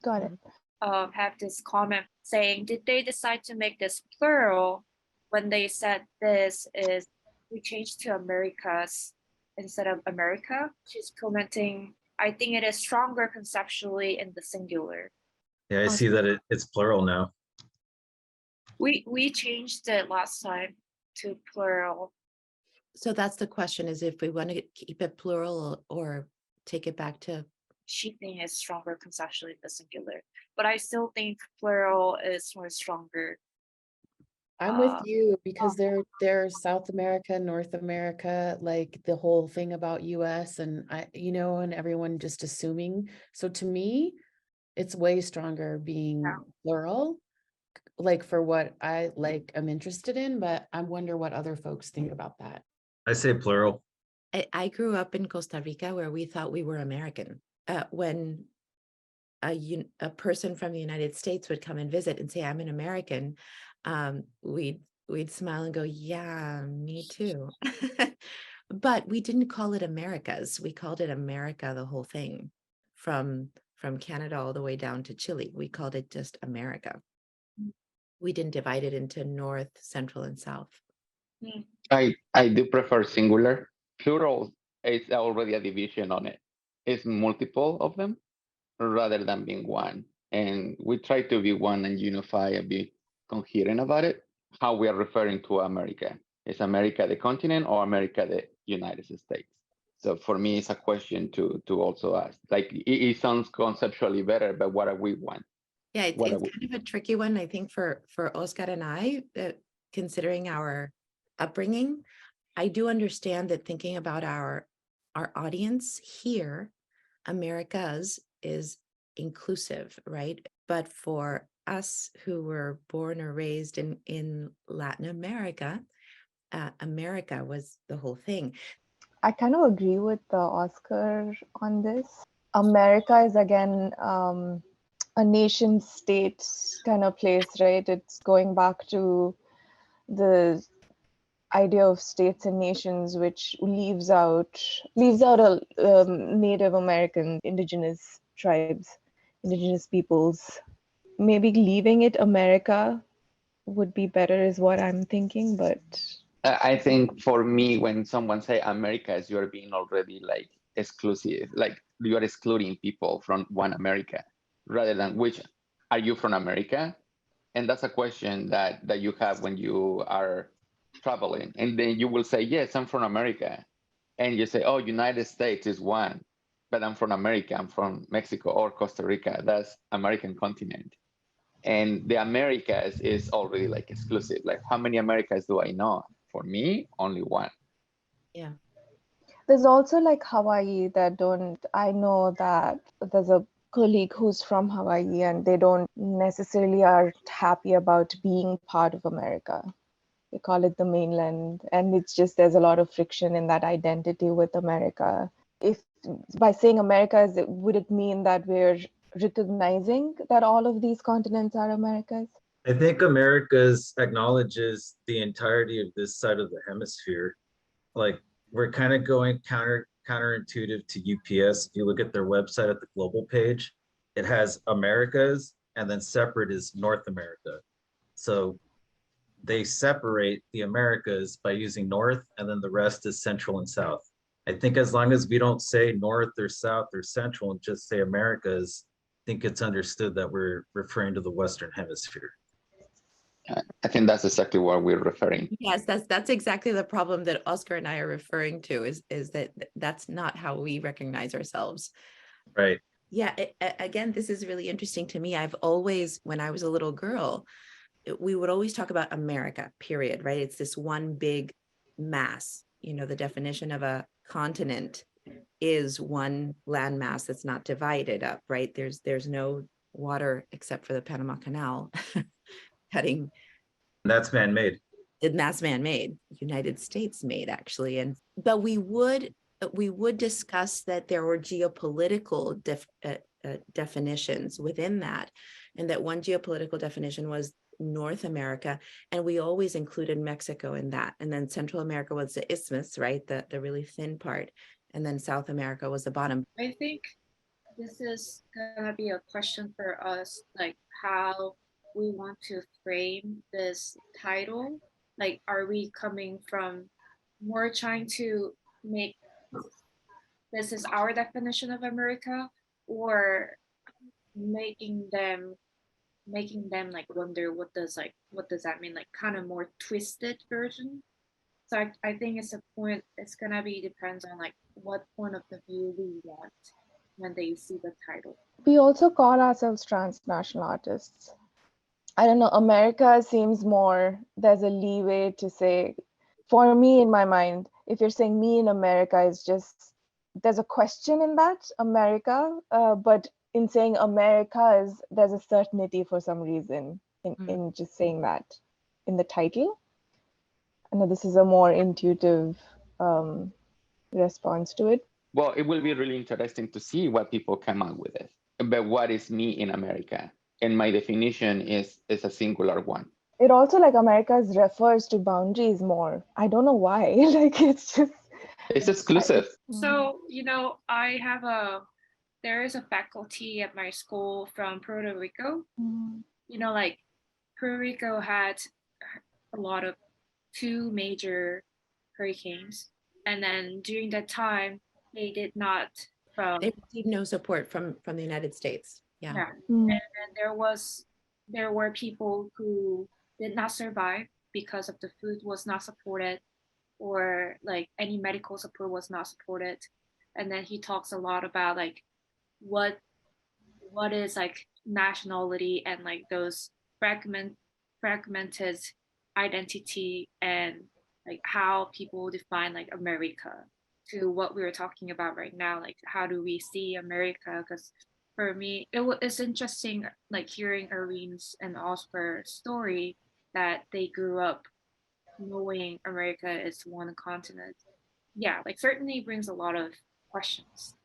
Got it. have this comment saying, did they decide to make this plural when they said this is, we changed to Americas instead of America? She's commenting, I think it is stronger conceptually in the singular. Yeah, I see that it's plural now. We changed it last time to plural. So that's the question, is if we want to keep it plural or take it back to. She thinks it's stronger conceptually in the singular, but I still think plural is more stronger. I'm with you, because they're South America, North America, like the whole thing about US and and everyone just assuming. So to me, it's way stronger being plural, like for what I I'm interested in, but I wonder what other folks think about that. I say plural. I grew up in Costa Rica where we thought we were American. When a person from the United States would come and visit and say, I'm an American, we'd smile and go, yeah, me too. But we didn't call it Americas. We called it America, the whole thing, from Canada all the way down to Chile. We called it just America. We didn't divide it into North, Central, and South. I do prefer singular. Plural is already a division on it. It's multiple of them rather than being one. And we try to be one and unify and be coherent about it. How we are referring to America. Is America the continent or America the United States? So for me, it's a question to also ask. Like it sounds conceptually better, but what do we want? Yeah, it's kind of a tricky one, I think, for Oscar and I, considering our upbringing. I do understand that thinking about our audience here, Americas is inclusive, right? But for us who were born or raised in Latin America, America was the whole thing. I kind of agree with Oscar on this. America is again a nation state kind of place, right? It's going back to the idea of states and nations, which leaves out a Native American, indigenous tribes, indigenous peoples. Maybe leaving it America would be better is what I'm thinking, but I think for me, when someone say Americas, you're being already like exclusive, like you are excluding people from one America rather than which are you from America? And that's a question that you have when you are traveling. And then you will say, yes, I'm from America. And you say, oh, United States is one, but I'm from America, I'm from Mexico or Costa Rica. That's American continent. And the Americas is already like exclusive. Like how many Americas do I know? For me, only one. Yeah. there's also like Hawaii I know that there's a colleague who's from Hawaii and they don't necessarily are happy about being part of America. They call it the mainland. And it's just, there's a lot of friction in that identity with America. If by saying America, would it mean that we're recognizing that all of these continents are Americas? I think America's acknowledges the entirety of this side of the hemisphere. Like we're kind of going counterintuitive to UPS. If you look at their website at the global page, it has Americas and then separate is North America. So they separate the Americas by using North and then the rest is Central and South. I think as long as we don't say North or South or Central and just say Americas, I think it's understood that we're referring to the Western Hemisphere. I think that's exactly what we're referring. Yes, that's exactly the problem that Oscar and I are referring to, is that that's not how we recognize ourselves. Right. Yeah, again, this is really interesting to me. I've always, when I was a little girl, we would always talk about America, period, right? It's this one big mass. You know, the definition of a continent is one landmass that's not divided up, right? There's no water except for the Panama Canal cutting. That's man-made. That's man-made, United States made actually. But we would discuss that there were geopolitical definitions within that, and that one geopolitical definition was North America, and we always included Mexico in that. And then Central America was the isthmus, right? The really thin part. And then South America was the bottom. I think this is gonna be a question for us, like how we want to frame this title. Like, are we coming from more trying to make this is our definition of America, or making them like wonder what does that mean, like kind of more twisted version. So I think it's a point, it's gonna be depends on like what point of the view we want when they see the title. We also call ourselves transnational artists. I don't know, America seems more, there's a leeway to say, for me in my mind, if you're saying me in America is just, there's a question in that, America, but in saying Americas, there's a certainty for some reason in just saying that in the title. I know this is a more intuitive response to it. Well, it will be really interesting to see what people come up with it. But what is me in America? And my definition is a singular one. It also, like, Americas refers to boundaries more. I don't know why. Like, it's just, It's exclusive. So, there is a faculty at my school from Puerto Rico. Like Puerto Rico had a lot of 2 major hurricanes. And then during that time, they did not They received no support from the United States. Yeah. And then there were people who did not survive because of the food was not supported, or like any medical support was not supported. And then he talks a lot about like what is like nationality and like those fragmented identity, and like how people define like America, to what we were talking about right now, like how do we see America? Because for me it's interesting like hearing Irene's and Oscar's story, that they grew up knowing America is one continent. Yeah, like certainly brings a lot of questions.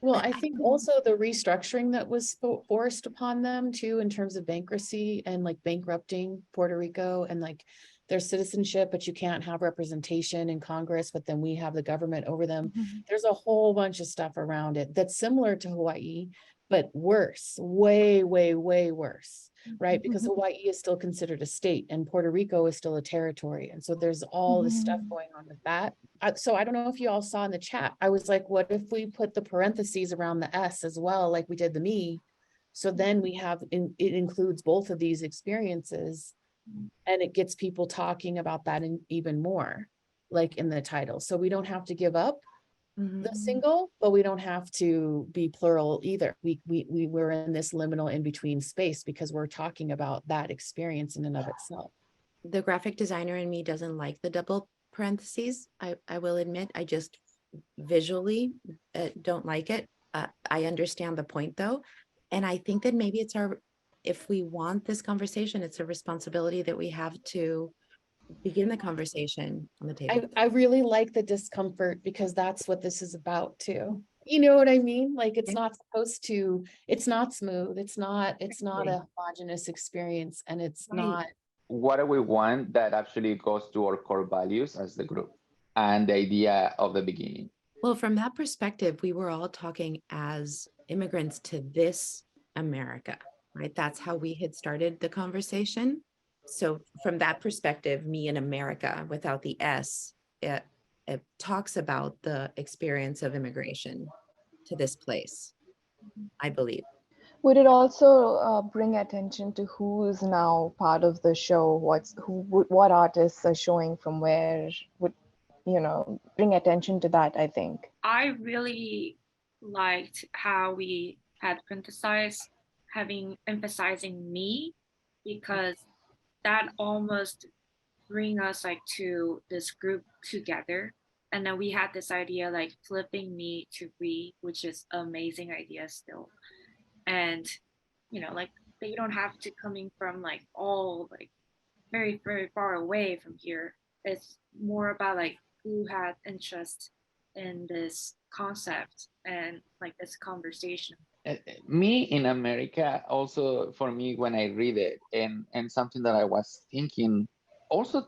Well, I think also the restructuring that was forced upon them too, in terms of bankruptcy and like bankrupting Puerto Rico and like their citizenship, but you can't have representation in Congress, but then we have the government over them. There's a whole bunch of stuff around it that's similar to Hawaii, but worse, way, way, way worse, right? Because Hawaii is still considered a state and Puerto Rico is still a territory. And so there's all this stuff going on with that. So I don't know if you all saw in the chat, I was like, what if we put the parentheses around the S as well, like we did the me? So then we have, it includes both of these experiences, and it gets people talking about that in even more, like in the title. So we don't have to give up the single, but we don't have to be plural either. We were in this liminal in between space because we're talking about that experience in and of itself. The graphic designer in me doesn't like the double parentheses. I will admit, I just visually don't like it. I understand the point though. And I think that maybe it's if we want this conversation, it's a responsibility that we have to begin the conversation on the table. I really like the discomfort because that's what this is about too. You know what I mean? Like it's not supposed to, it's not smooth. It's not a homogenous experience, and it's not. What do we want that actually goes to our core values as the group and the idea of the beginning? Well, from that perspective, we were all talking as immigrants to this America, right? That's how we had started the conversation. So from that perspective, me in America without the S, it talks about the experience of immigration to this place, I believe. Would it also bring attention to who's now part of the show? What artists are showing from where? Would, bring attention to that, I think. I really liked how we had emphasizing me, because that almost bring us like to this group together. And then we had this idea like flipping me to we, which is an amazing idea still. And like they don't have to coming from like all like very, very far away from here. It's more about like who had interest in this concept and like this conversation. Me in America, also for me when I read it, and something that I was thinking, also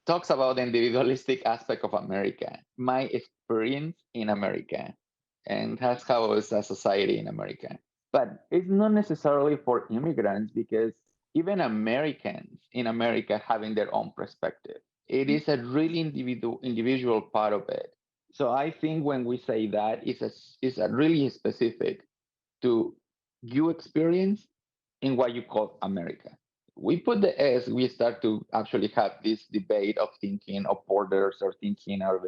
talks about the individualistic aspect of America, my experience in America. and has housed a society in America. But it's not necessarily for immigrants because even Americans in America having their own perspective. It is a really individual part of it. So I think when we say that, it's a really specific to you experience in what you call America. We put the S, we start to actually have this debate of thinking of borders or thinking of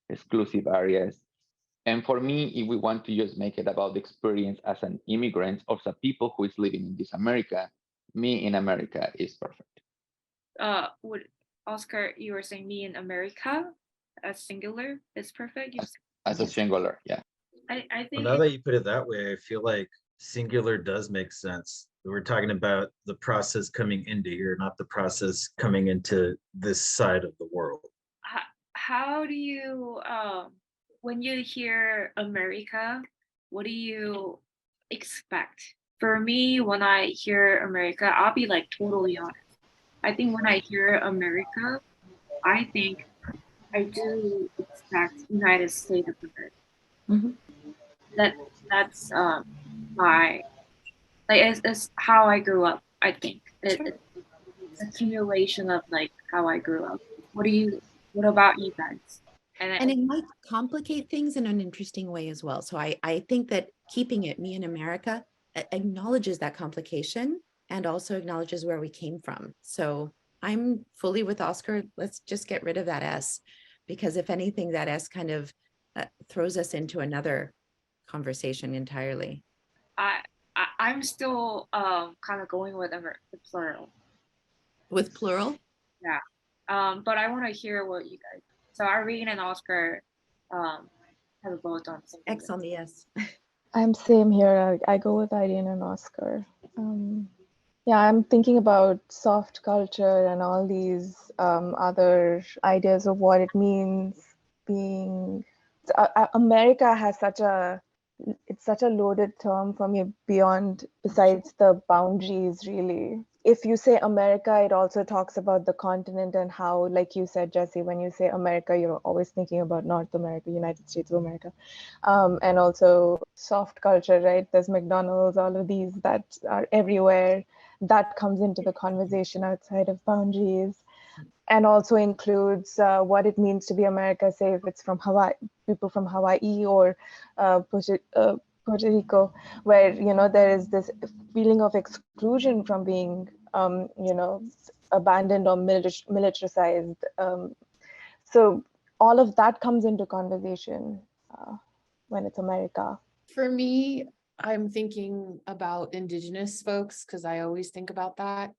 exclusive areas. And for me, if we want to just make it about the experience as an immigrant or as a people who is living in this America, me in America is perfect. Would Oscar, you were saying me in America as singular is perfect? As a singular, yeah. I Well, think now that you put it that way, I feel like singular does make sense. We're talking about the process coming into here, not the process coming into this side of the world. how do you when you hear America, what do you expect? For me, when I hear America, I'll be like totally honest. I think when I hear America, I think I do expect United States of America. Mhm. That's my like it's how I grew up. I think it's accumulation of like how I grew up. What about you guys? And it might complicate things in an interesting way as well. So I think that keeping it me in America acknowledges that complication and also acknowledges where we came from. So I'm fully with Oscar. Let's just get rid of that S, because if anything, that S kind of throws us into another conversation entirely. I'm still kind of going with the plural. With plural? Yeah. But I want to hear what you guys. So Irene and Oscar have a vote on something. X on the S. I'm same here. I go with Irene and Oscar. Yeah, I'm thinking about soft culture and all these other ideas of what it means being. America has it's such a loaded term for me beyond, besides the boundaries, really. If you say America, it also talks about the continent and how, like you said, Jesse, when you say America, you're always thinking about North America, United States of America. And also soft culture, right? There's McDonald's, all of these that are everywhere. That comes into the conversation outside of boundaries, and also includes what it means to be America, say if it's from Hawaii, people from Hawaii or Puerto Rico, where, you know, there is this feeling of exclusion from being, you know, abandoned or militarized. So all of that comes into conversation when it's America. For me, I'm thinking about Indigenous folks because I always think about that.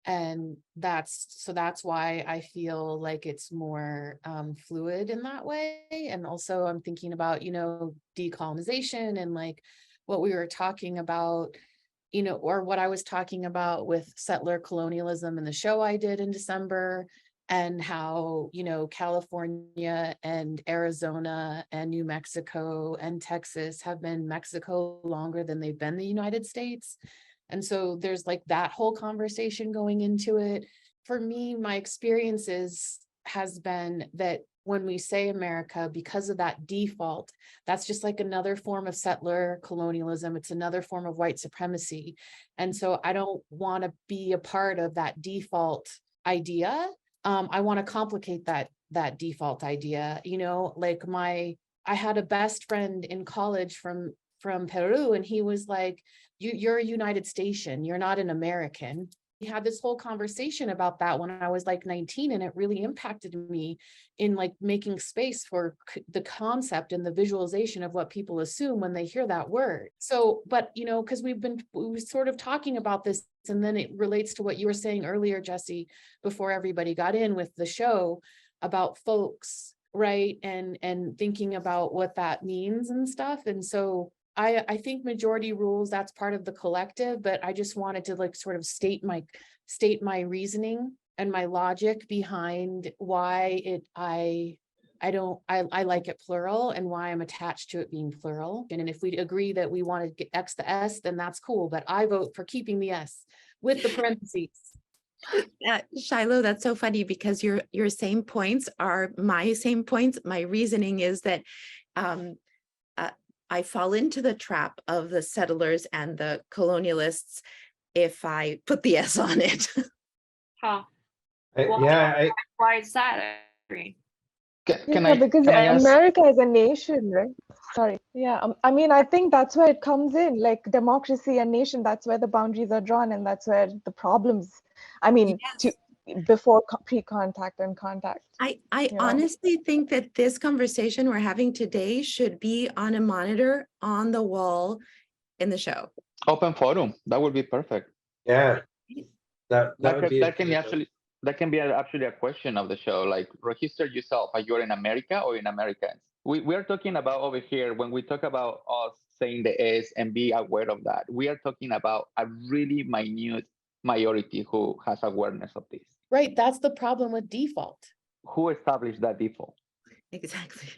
And that's why I feel like it's more fluid in that way. And also I'm thinking about, you know, decolonization and like what we were talking about, you know, or what I was talking about with settler colonialism in the show I did in December, and how, you know, California and Arizona and New Mexico and Texas have been Mexico longer than they've been the United States. And so there's like that whole conversation going into it. For me, my experiences has been that when we say America, because of that default, that's just like another form of settler colonialism. It's another form of white supremacy. And so I don't want to be a part of that default idea. I want to complicate that default idea, you know, like I had a best friend in college from Peru, and he was like, you're a United Station, you're not an American. We had this whole conversation about that when I was like 19, and it really impacted me in like making space for the concept and the visualization of what people assume when they hear that word. So, but you know, because we were sort of talking about this, and then it relates to what you were saying earlier, Jesse, before everybody got in with the show about folks, right? And thinking about what that means and stuff. And so I think majority rules, that's part of the collective, but I just wanted to like sort of state my reasoning and my logic behind why I like it plural and why I'm attached to it being plural. And if we agree that we want to get X the S, then that's cool. But I vote for keeping the S with the parentheses. Shiloh, that's so funny because your same points are my same points. My reasoning is that I fall into the trap of the settlers and the colonialists if I put the S on it. Huh. Why is that, Irene? Because can I ask? America is a nation, right? Sorry. Yeah. I mean, I think that's where it comes in, like democracy and nation. That's where the boundaries are drawn, and that's where the problems. I mean, Yes. before pre-contact and contact. I you know? honestly think that this conversation we're having today should be on a monitor on the wall in the show. Open forum. That would be perfect. Yeah, that would be that can be actually a question of the show. Like, register yourself. Are you in America or in Americans? We are talking about over here when we talk about us saying the S and be aware of that. We are talking about a really minute majority who has awareness of this. Right. That's the problem with default. Who established that default? Exactly.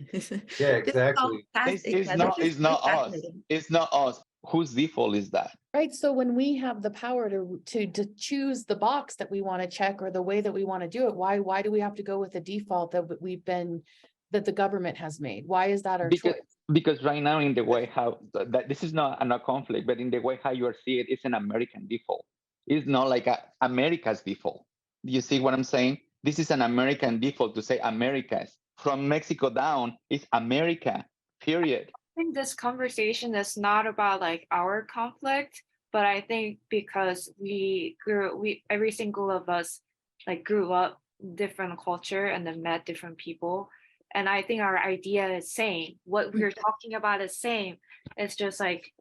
Yeah, exactly. It's not us. It's not us. Whose default is that? Right. So when we have the power to choose the box that we want to check or the way that we want to do it, why do we have to go with the default that the government has made? Why is that our choice? Because right now, in the way how that this is not a conflict, but in the way how you are seeing it, it's an American default. It's not like America's default. Do you see what I'm saying? This is an American default to say Americas. From Mexico down, it's America, period. I think this conversation is not about like our conflict, but I think because every single of us like grew up different culture and then met different people. And I think our idea is same. What we're talking about is same. It's just like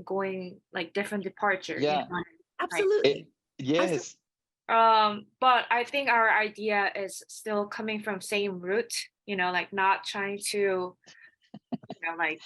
going like different departure. Yeah, you know? Absolutely. Yes. But I think our idea is still coming from same root, you know, like not trying to, you know, like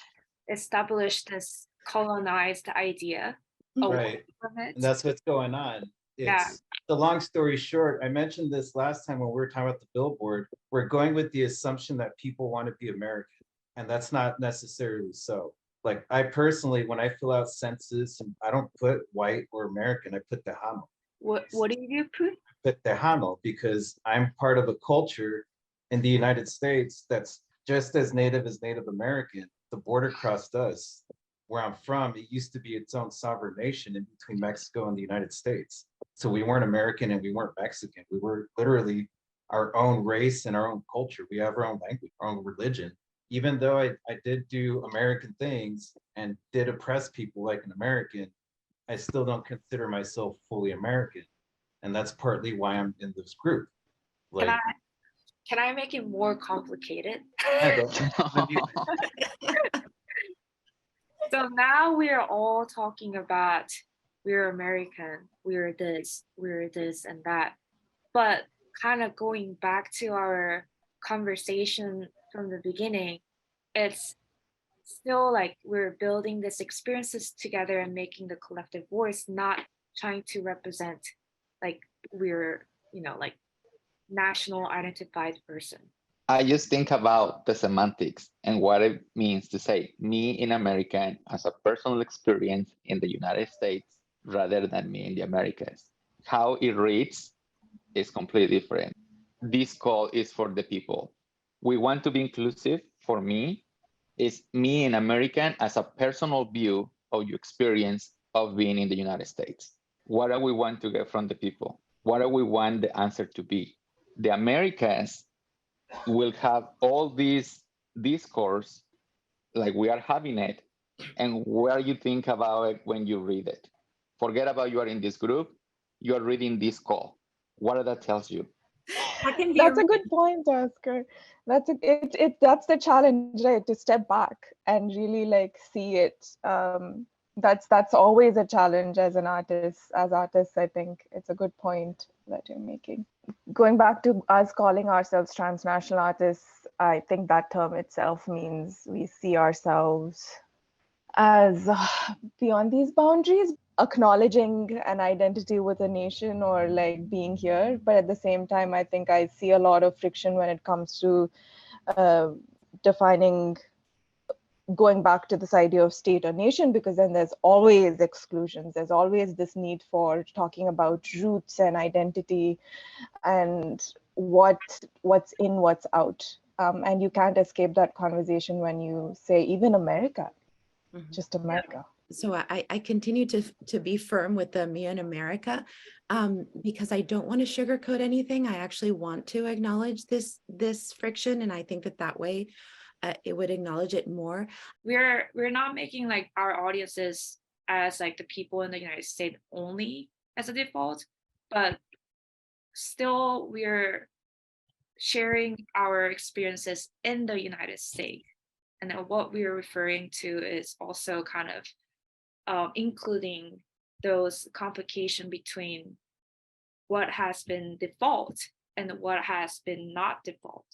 establish this colonized idea. Right. And that's what's going on. The long story short, I mentioned this last time when we were talking about the billboard. We're going with the assumption that people want to be American, and that's not necessarily so. Like, I personally, when I fill out census, I don't put white or American, I put Tejano. What do you put? Put Tejano because I'm part of a culture in the United States that's just as Native American. The border crossed us. Where I'm from, it used to be its own sovereign nation in between Mexico and the United States. So we weren't American and we weren't Mexican. We were literally our own race and our own culture. We have our own language, our own religion. Even though I did do American things and did oppress people like an American, I still don't consider myself fully American. And that's partly why I'm in this group. Like, can I make it more complicated? So now we're all talking about we're American, we're this and that. But kind of going back to our conversation from the beginning, it's still like we're building these experiences together and making the collective voice, not trying to represent like we're, you know, like national identified person. I just think about the semantics and what it means to say me in American as a personal experience in the United States rather than me in the Americas. How it reads is completely different. This call is for the people. We want to be inclusive. For me, is me in American as a personal view of your experience of being in the United States. What do we want to get from the people? What do we want the answer to be? The Americans will have all these discourse like we are having it, and where you think about it when you read it. Forget about you are in this group, you are reading this call. What that tells you? That's a good point, Oscar. That's the challenge, right? To step back and really like see it. That's always a challenge as an artist. As artists, I think it's a good point that you're making. Going back to us calling ourselves transnational artists, I think that term itself means we see ourselves as beyond these boundaries, acknowledging an identity with a nation or like being here. But at the same time, I think I see a lot of friction when it comes to defining, going back to this idea of state or nation, because then there's always exclusions. There's always this need for talking about roots and identity and what's in, what's out. And you can't escape that conversation when you say even America. just America. So I continue to be firm with the me and America, because I don't want to sugarcoat anything. I actually want to acknowledge this friction, and I think that way it would acknowledge it more. We're not making like our audiences as like the people in the United States only as a default, but still we're sharing our experiences in the United States. And then what we are referring to is also kind of including those complications between what has been default and what has been not default.